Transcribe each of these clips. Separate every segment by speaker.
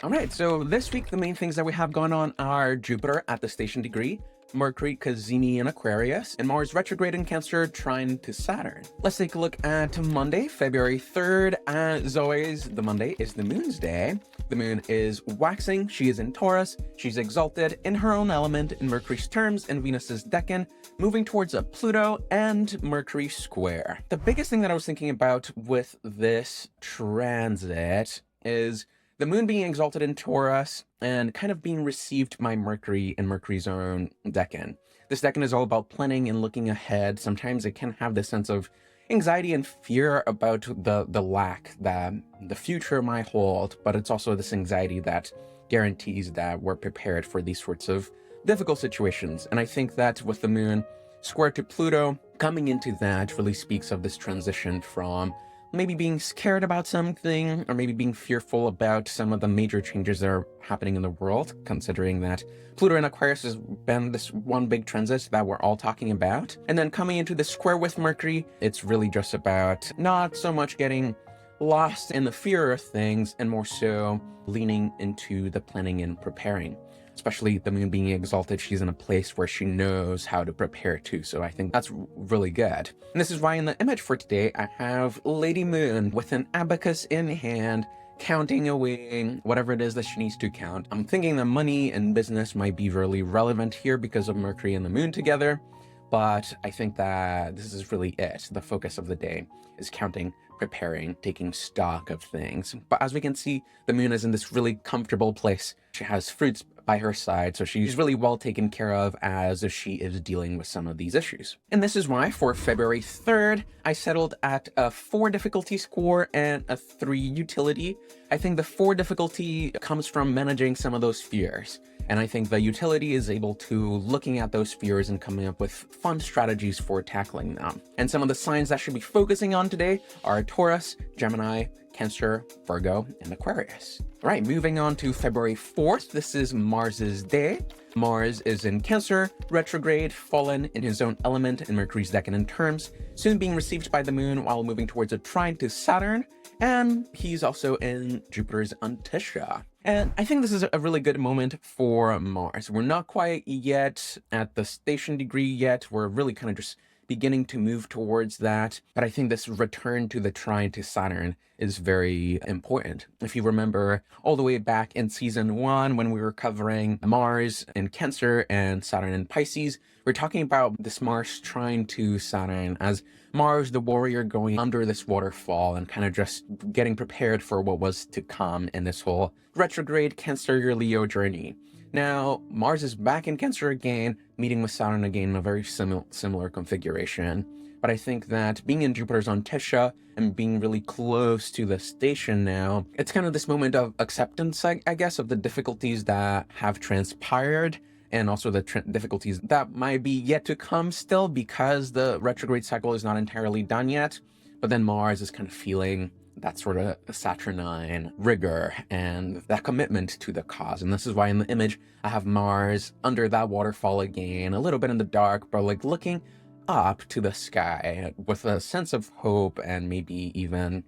Speaker 1: All right, so this week, the main things that we have going on are Jupiter at the station degree, Mercury, Cazimi in Aquarius, and Mars retrograde in Cancer, trine to Saturn. Let's take a look at Monday, February 3rd. As always, the Monday is the moon's day. The moon is waxing. She is in Taurus. She's exalted in her own element in Mercury's terms and Venus's decan, moving towards a Pluto and Mercury square. The biggest thing that I was thinking about with this transit is the moon being exalted in Taurus and kind of being received by Mercury in Mercury's own decan. This decan is all about planning and looking ahead. Sometimes it can have this sense of anxiety and fear about the lack that the future might hold, but it's also this anxiety that guarantees that we're prepared for these sorts of difficult situations. And I think that with the moon square to Pluto, coming into that really speaks of this transition from maybe being scared about something, or maybe being fearful about some of the major changes that are happening in the world, considering that Pluto in Aquarius has been this one big transit that we're all talking about. And then coming into the square with Mercury, it's really just about not so much getting lost in the fear of things and more so leaning into the planning and preparing. Especially the moon being exalted, she's in a place where she knows how to prepare too. So I think that's really good. And this is why in the image for today, I have Lady Moon with an abacus in hand, counting away whatever it is that she needs to count. I'm thinking that money and business might be really relevant here because of Mercury and the moon together. But I think that this is really it. The focus of the day is counting, preparing, taking stock of things. But as we can see, the moon is in this really comfortable place. She has fruits by her side, so she's really well taken care of as if she is dealing with some of these issues. And this is why for February 3rd, I settled at a 4 difficulty score and a 3 utility. I think the 4 difficulty comes from managing some of those fears. And I think the utility is able to looking at those fears and coming up with fun strategies for tackling them. And some of the signs that should be focusing on today are Taurus, Gemini, Cancer, Virgo, and Aquarius. All right, moving on to February 4th. This is Mars's day. Mars is in Cancer, retrograde, fallen in his own element in Mercury's decan in terms, soon being received by the moon while moving towards a trine to Saturn, and he's also in Jupiter's Antisha. And I think this is a really good moment for Mars. We're not quite yet at the station degree yet. We're really kind of just beginning to move towards that. But I think this return to the trine to Saturn is very important. If you remember all the way back in season 1, when we were covering Mars in Cancer and Saturn in Pisces, we're talking about this Mars trine to Saturn as Mars, the warrior, going under this waterfall and kind of just getting prepared for what was to come in this whole retrograde Cancer Leo journey. Now, Mars is back in Cancer again, meeting with Saturn again in a very similar configuration. But I think that being in Jupiter's Antisha and being really close to the station now, it's kind of this moment of acceptance, I guess, of the difficulties that have transpired and also the difficulties that might be yet to come still because the retrograde cycle is not entirely done yet. But then Mars is kind of feeling that sort of Saturnine rigor and that commitment to the cause. And this is why in the image, I have Mars under that waterfall again, a little bit in the dark, but like looking up to the sky with a sense of hope and maybe even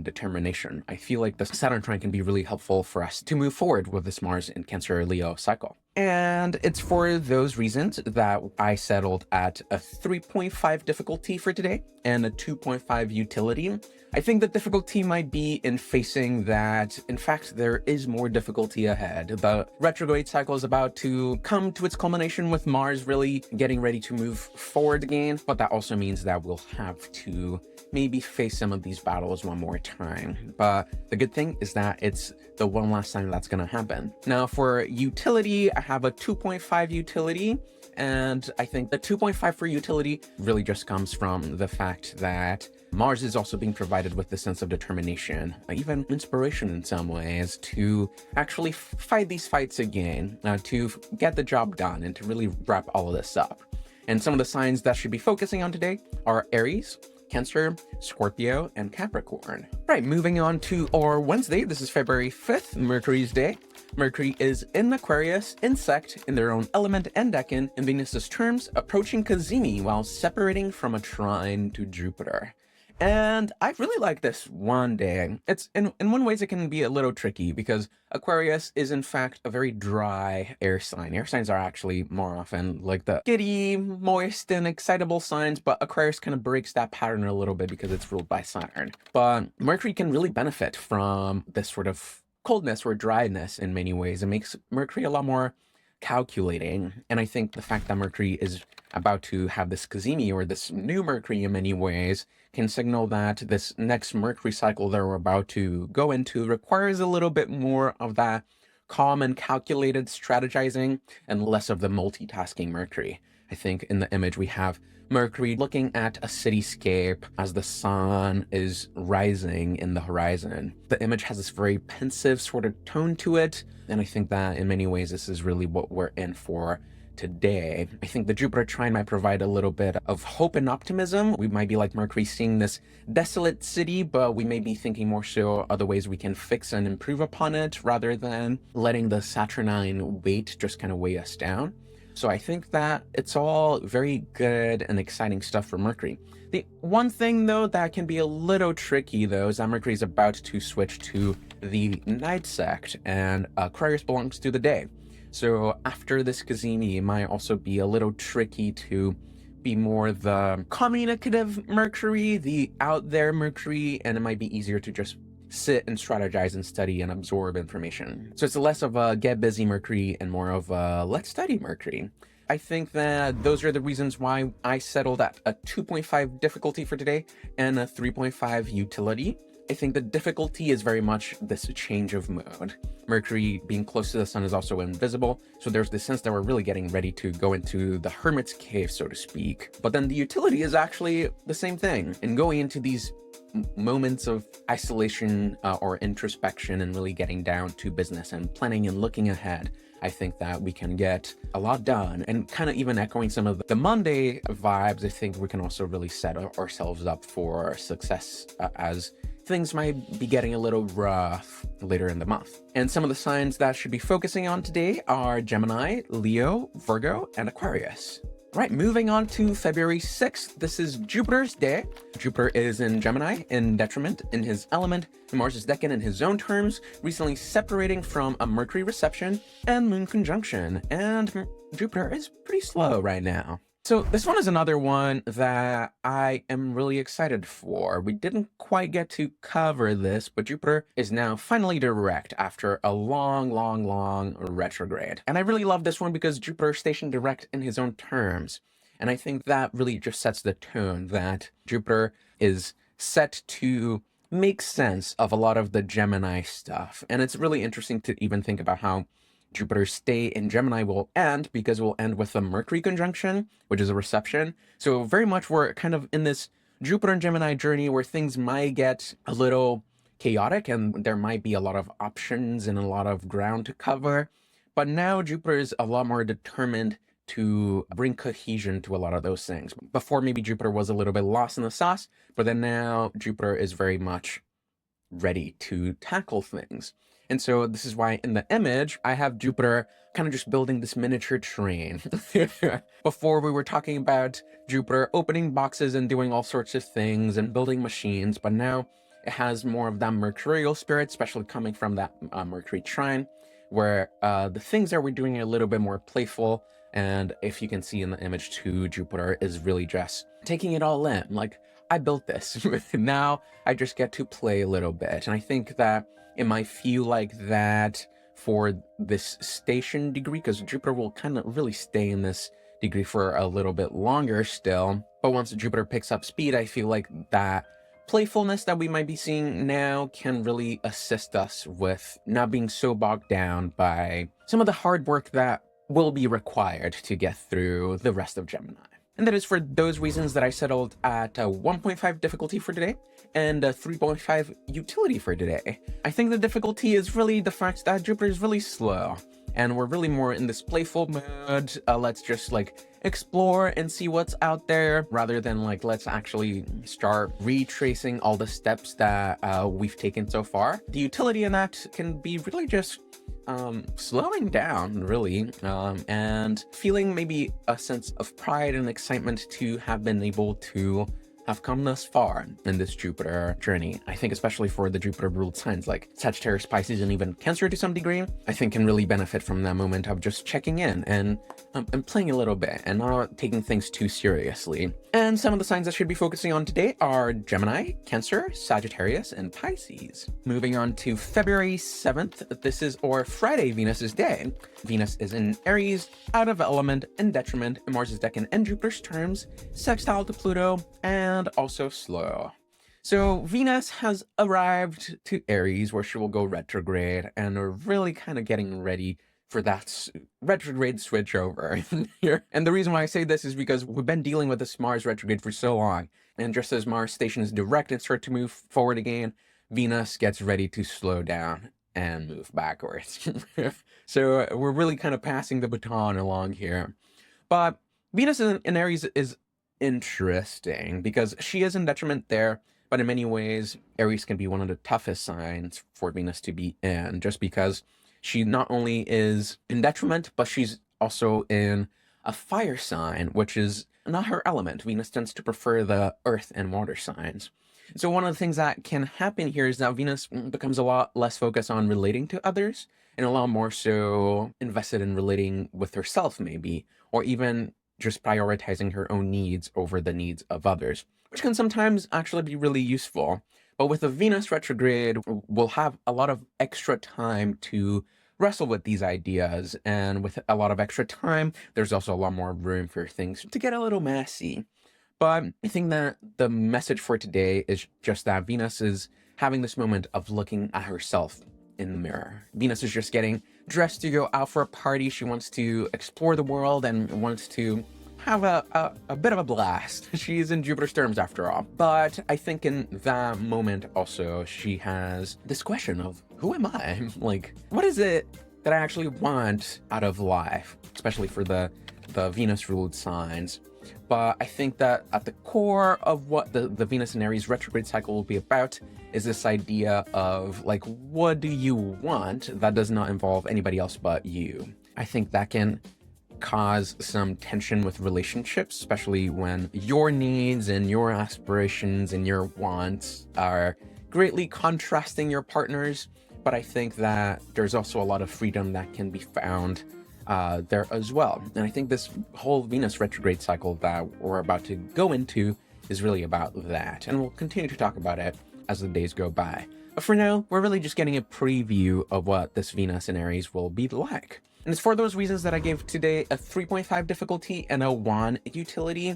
Speaker 1: determination. I feel like the Saturn trine can be really helpful for us to move forward with this Mars in Cancer Leo cycle. And it's for those reasons that I settled at a 3.5 difficulty for today and a 2.5 utility. I think the difficulty might be in facing that, in fact, there is more difficulty ahead. The retrograde cycle is about to come to its culmination with Mars really getting ready to move forward again, but that also means that we'll have to maybe face some of these battles one more time. But the good thing is that it's the one last time that's going to happen. Now for utility, I have a 2.5 utility. And I think the 2.5 for utility really just comes from the fact that Mars is also being provided with the sense of determination, even inspiration in some ways, to actually fight these fights again, to get the job done and to really wrap all of this up. And some of the signs that should be focusing on today are Aries, Cancer, Scorpio, and Capricorn. Right, moving on to our Wednesday. This is February 5th, Mercury's day. Mercury is in Aquarius, insect in their own element and decan in Venus's terms, approaching Cazimi while separating from a trine to Jupiter. And I really like this one day. It's in one ways it can be a little tricky because Aquarius is in fact a very dry air sign. Air signs are actually more often like the giddy, moist, and excitable signs, but Aquarius kind of breaks that pattern a little bit because it's ruled by Saturn. But Mercury can really benefit from this sort of coldness or dryness in many ways. It makes Mercury a lot more calculating. And I think the fact that Mercury is about to have this Cazimi, or this new Mercury in many ways, can signal that this next Mercury cycle that we're about to go into requires a little bit more of that calm and calculated strategizing and less of the multitasking Mercury. I think in the image we have Mercury looking at a cityscape as the sun is rising in the horizon. The image has this very pensive sort of tone to it, and I think that in many ways this is really what we're in for today. I think the Jupiter trine might provide a little bit of hope and optimism. We might be like Mercury seeing this desolate city, but we may be thinking more so other ways we can fix and improve upon it rather than letting the Saturnine weight just kind of weigh us down. So I think that it's all very good and exciting stuff for Mercury. The one thing though that can be a little tricky though is that Mercury is about to switch to the night sect and Aquarius belongs to the day. So after this Cazimi, it might also be a little tricky to be more the communicative Mercury, the out there Mercury, and it might be easier to just sit and strategize and study and absorb information. So it's less of a get busy Mercury and more of a let's study Mercury. I think that those are the reasons why I settled at a 2.5 difficulty for today and a 3.5 utility. I think the difficulty is very much this change of mode. Mercury being close to the sun is also invisible, so there's this sense that we're really getting ready to go into the hermit's cave, so to speak. But then the utility is actually the same thing, and going into these moments of isolation or introspection and really getting down to business and planning and looking ahead, I think that we can get a lot done. And kind of even echoing some of the Monday vibes, I think we can also really set ourselves up for success as things might be getting a little rough later in the month. And some of the signs that should be focusing on today are Gemini, Leo, Virgo, and Aquarius. Right, moving on to February 6th. This is Jupiter's day. Jupiter is in Gemini, in detriment, in his element, and Mars is decan in his own terms, recently separating from a Mercury reception and Moon conjunction. And Jupiter is pretty slow right now. So this one is another one that I am really excited for. We didn't quite get to cover this, but Jupiter is now finally direct after a long retrograde. And I really love this one because Jupiter stationed direct in his own terms. And I think that really just sets the tone that Jupiter is set to make sense of a lot of the Gemini stuff. And it's really interesting to even think about how Jupiter's stay in Gemini will end, because it will end with a Mercury conjunction, which is a reception. So very much we're kind of in this Jupiter and Gemini journey where things might get a little chaotic and there might be a lot of options and a lot of ground to cover. But now Jupiter is a lot more determined to bring cohesion to a lot of those things. Before, maybe Jupiter was a little bit lost in the sauce, but then now Jupiter is very much ready to tackle things. And so this is why in the image, I have Jupiter kind of just building this miniature train. Before we were talking about Jupiter opening boxes and doing all sorts of things and building machines, but now it has more of that mercurial spirit, especially coming from that Mercury trine, where the things that we're doing are a little bit more playful. And if you can see in the image too, Jupiter is really just taking it all in. Like, I built this, now I just get to play a little bit. And I think that it might feel like that for this station degree, because Jupiter will kind of really stay in this degree for a little bit longer still. But once Jupiter picks up speed, I feel like that playfulness that we might be seeing now can really assist us with not being so bogged down by some of the hard work that will be required to get through the rest of Gemini. And that is for those reasons that I settled at a 1.5 difficulty for today and a 3.5 utility for today. I think the difficulty is really the fact that Jupiter is really slow and we're really more in this playful mode. Let's just like explore and see what's out there rather than like let's actually start retracing all the steps that we've taken so far. The utility in that can be really just slowing down really and feeling maybe a sense of pride and excitement to have been able to have come thus far in this Jupiter journey. I think especially for the Jupiter-ruled signs like Sagittarius, Pisces, and even Cancer to some degree, I think can really benefit from that moment of just checking in and playing a little bit and not taking things too seriously. And some of the signs I should be focusing on today are Gemini, Cancer, Sagittarius, and Pisces. Moving on to February 7th, this is our Friday Venus's day. Venus is in Aries, out of element, in detriment, in Mars's decan and Jupiter's terms, sextile to Pluto, and also slow. So Venus has arrived to Aries, where she will go retrograde, and we're really kind of getting ready for that retrograde switch over here. And the reason why I say this is because we've been dealing with this Mars retrograde for so long, and just as Mars station is direct and start to move forward again, Venus gets ready to slow down and move backwards. So we're really kind of passing the baton along here. But Venus in Aries is interesting because she is in detriment there, but in many ways, Aries can be one of the toughest signs for Venus to be in, just because she not only is in detriment, but she's also in a fire sign, which is not her element. Venus tends to prefer the earth and water signs. So one of the things that can happen here is that Venus becomes a lot less focused on relating to others and a lot more so invested in relating with herself, maybe, or even just prioritizing her own needs over the needs of others, which can sometimes actually be really useful. But with a Venus retrograde, we'll have a lot of extra time to wrestle with these ideas. And with a lot of extra time, there's also a lot more room for things to get a little messy. But I think that the message for today is just that Venus is having this moment of looking at herself in the mirror. Venus is just getting dressed to go out for a party. She wants to explore the world and wants to have a bit of a blast. She's in Jupiter's terms after all. But I think in that moment also, she has this question of, who am I? Like, what is it that I actually want out of life, especially for the Venus-ruled signs? But I think that at the core of what the Venus and Aries retrograde cycle will be about is this idea of, like, what do you want that does not involve anybody else but you? I think that can cause some tension with relationships, especially when your needs and your aspirations and your wants are greatly contrasting your partner's. But I think that there's also a lot of freedom that can be found there as well. And I think this whole Venus retrograde cycle that we're about to go into is really about that. And we'll continue to talk about it as the days go by. But for now, we're really just getting a preview of what this Venus in Aries will be like. And it's for those reasons that I gave today a 3.5 difficulty and a 1 utility.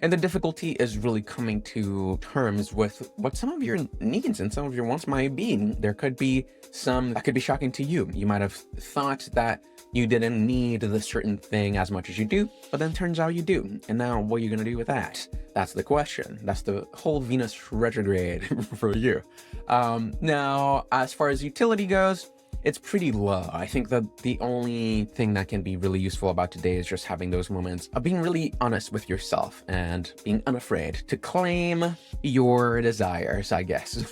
Speaker 1: And the difficulty is really coming to terms with what some of your needs and some of your wants might be. There could be some that could be shocking to you. You might have thought that you didn't need this certain thing as much as you do, but then turns out you do. And now what are you going to do with that? That's the question. That's the whole Venus retrograde for you. Now, as far as utility goes, it's pretty low. I think that the only thing that can be really useful about today is just having those moments of being really honest with yourself and being unafraid to claim your desires, I guess.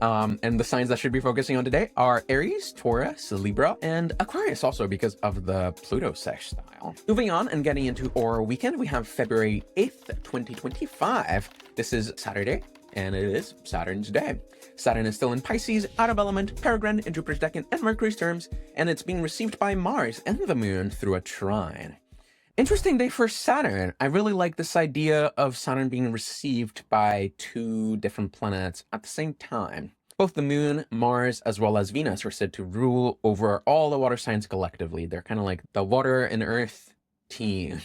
Speaker 1: And the signs that should be focusing on today are Aries, Taurus, Libra, and Aquarius also because of the Pluto sextile. Moving on and getting into our weekend, we have February 8th, 2025. This is Saturday, and it is Saturn's day. Saturn is still in Pisces, out of element, peregrine in Jupiter's decan and Mercury's terms, and it's being received by Mars and the moon through a trine. Interesting day for Saturn. I really like this idea of Saturn being received by two different planets at the same time. Both the moon, Mars, as well as Venus are said to rule over all the water signs collectively. They're kind of like the water and earth team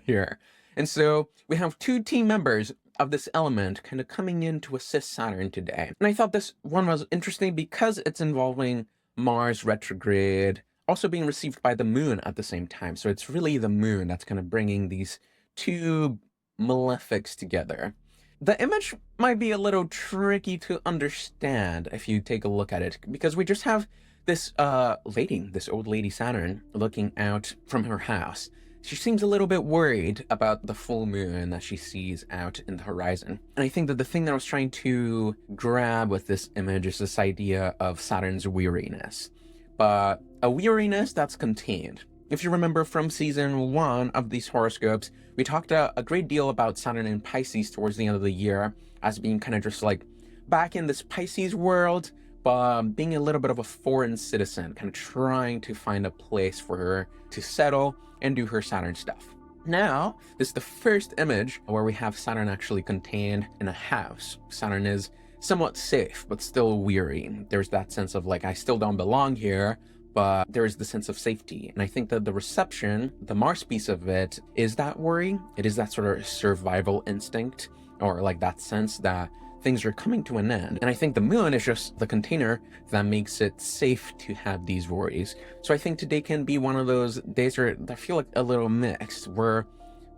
Speaker 1: here. And so we have two team members of this element kind of coming in to assist Saturn today. And I thought this one was interesting because it's involving Mars retrograde also being received by the moon at the same time. So it's really the moon that's kind of bringing these two malefics together. The image might be a little tricky to understand if you take a look at it, because we just have this this old lady Saturn looking out from her house. She seems a little bit worried about the full moon that she sees out in the horizon. And I think that the thing that I was trying to grab with this image is this idea of Saturn's weariness. But a weariness that's contained. If you remember from season 1 of these horoscopes, we talked a great deal about Saturn in Pisces towards the end of the year as being kind of just like back in this Pisces world, but being a little bit of a foreign citizen, kind of trying to find a place for her to settle and do her Saturn stuff. Now, this is the first image where we have Saturn actually contained in a house. Saturn is somewhat safe, but still weary. There's that sense of like, I still don't belong here, but there is the sense of safety. And I think that the reception, the Mars piece of it, is that worry. It is that sort of survival instinct, or like that sense that things are coming to an end. And I think the moon is just the container that makes it safe to have these worries. So I think today can be one of those days where I feel like a little mixed, where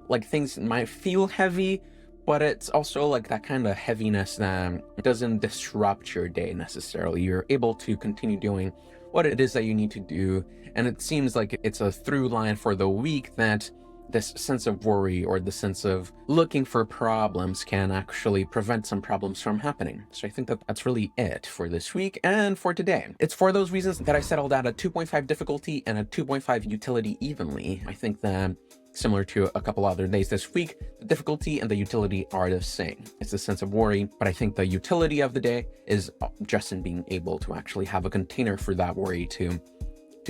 Speaker 1: like things might feel heavy, but it's also like that kind of heaviness that doesn't disrupt your day necessarily. You're able to continue doing what it is that you need to do. And it seems like it's a through line for the week that this sense of worry or the sense of looking for problems can actually prevent some problems from happening. So I think that that's really it for this week and for today. It's for those reasons that I settled at a 2.5 difficulty and a 2.5 utility evenly. I think that similar to a couple other days this week, the difficulty and the utility are the same. It's a sense of worry, but I think the utility of the day is just in being able to actually have a container for that worry to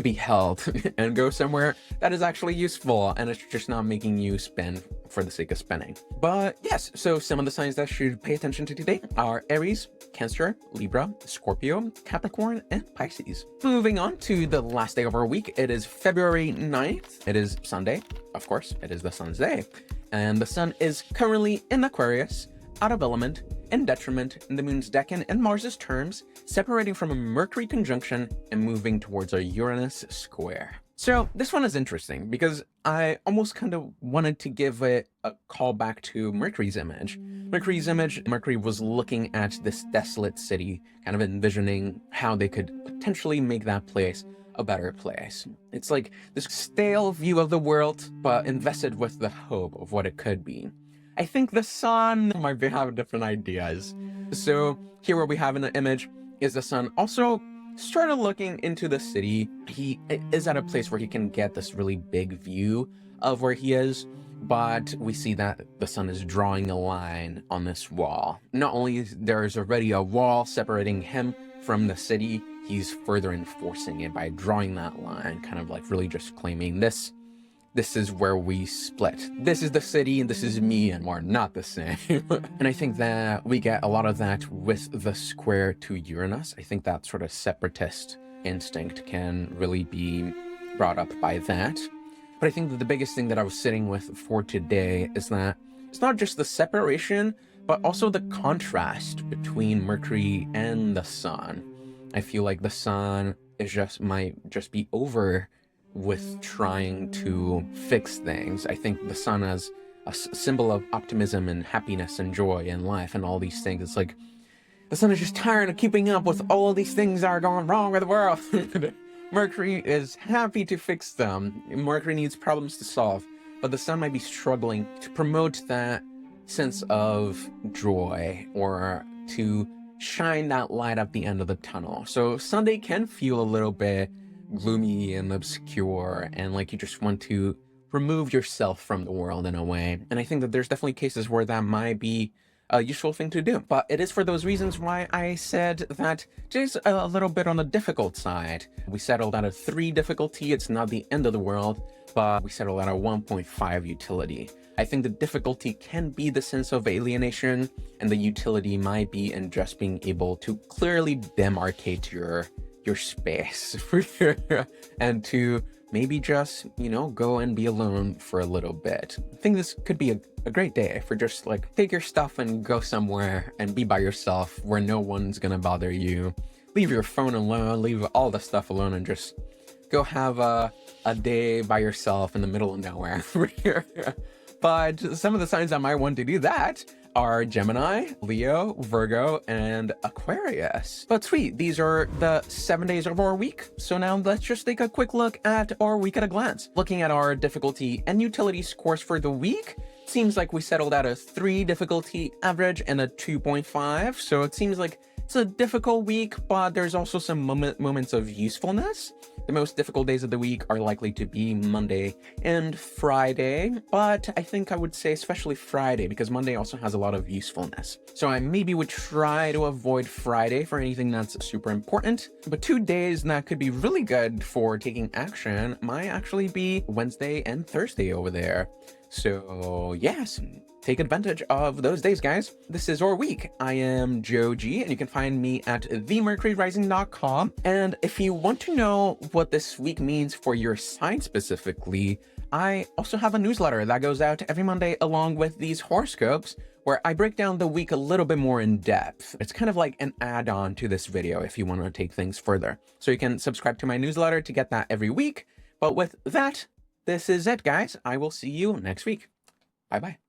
Speaker 1: be held and go somewhere that is actually useful, and it's just not making you spend for the sake of spending. But yes, so some of the signs that should pay attention to today are Aries, Cancer, Libra, Scorpio, Capricorn, and Pisces. Moving on to the last day of our week, it is February 9th. It is Sunday. Of course, it is the sun's day. And the sun is currently in Aquarius, out of element, in detriment, in the moon's decan and Mars's terms, separating from a Mercury conjunction and moving towards a Uranus square. So this one is interesting because I almost kind of wanted to give it a call back to Mercury's image. Mercury was looking at this desolate city, kind of envisioning how they could potentially make that place a better place. It's like this stale view of the world, but invested with the hope of what it could be. I think the sun might have different ideas. So here what we have in the image is the sun also started looking into the city. He is at a place where he can get this really big view of where he is, but we see that the sun is drawing a line on this wall. Not only is there's already a wall separating him from the city, he's further enforcing it by drawing that line, kind of like really just claiming this is where we split. This is the city and this is me, and we're not the same. And I think that we get a lot of that with the square to Uranus. I think that sort of separatist instinct can really be brought up by that. But I think that the biggest thing that I was sitting with for today is that it's not just the separation, but also the contrast between Mercury and the sun. I feel like the sun might just be over with trying to fix things. I think the sun as a symbol of optimism and happiness and joy and life and all these things. It's like the sun is just tired of keeping up with all of these things that are going wrong with the world. Mercury is happy to fix them. Mercury needs problems to solve, but the sun might be struggling to promote that sense of joy or to shine that light at the end of the tunnel. So Sunday can feel a little bit gloomy and obscure, and like you just want to remove yourself from the world in a way. And I think that there's definitely cases where that might be a useful thing to do. But it is for those reasons why I said that today's a little bit on the difficult side. We settled at a 3 difficulty. It's not the end of the world, but we settled at a 1.5 utility. I think the difficulty can be the sense of alienation, and the utility might be in just being able to clearly demarcate your space and to maybe just, go and be alone for a little bit. I think this could be a great day for just like take your stuff and go somewhere and be by yourself where no one's gonna bother you. Leave your phone alone, leave all the stuff alone, and just go have a day by yourself in the middle of nowhere. But some of the signs that might want to do that are Gemini, Leo, Virgo, and Aquarius. But sweet, these are the 7 days of our week. So now let's just take a quick look at our week at a glance. Looking at our difficulty and utility scores for the week, seems like we settled at a 3 difficulty average and a 2.5. So it seems like It's a difficult week, but there's also some moments of usefulness. The most difficult days of the week are likely to be Monday and Friday, but I think I would say especially Friday, because Monday also has a lot of usefulness. So I maybe would try to avoid Friday for anything that's super important, but 2 days that could be really good for taking action might actually be Wednesday and Thursday over there. So yes, take advantage of those days, guys. This is our week. I am Joe G, and you can find me at themercuryrising.com. And if you want to know what this week means for your sign specifically, I also have a newsletter that goes out every Monday along with these horoscopes, where I break down the week a little bit more in depth. It's kind of like an add-on to this video if you want to take things further. So you can subscribe to my newsletter to get that every week. But with that, this is it, guys. I will see you next week. Bye-bye.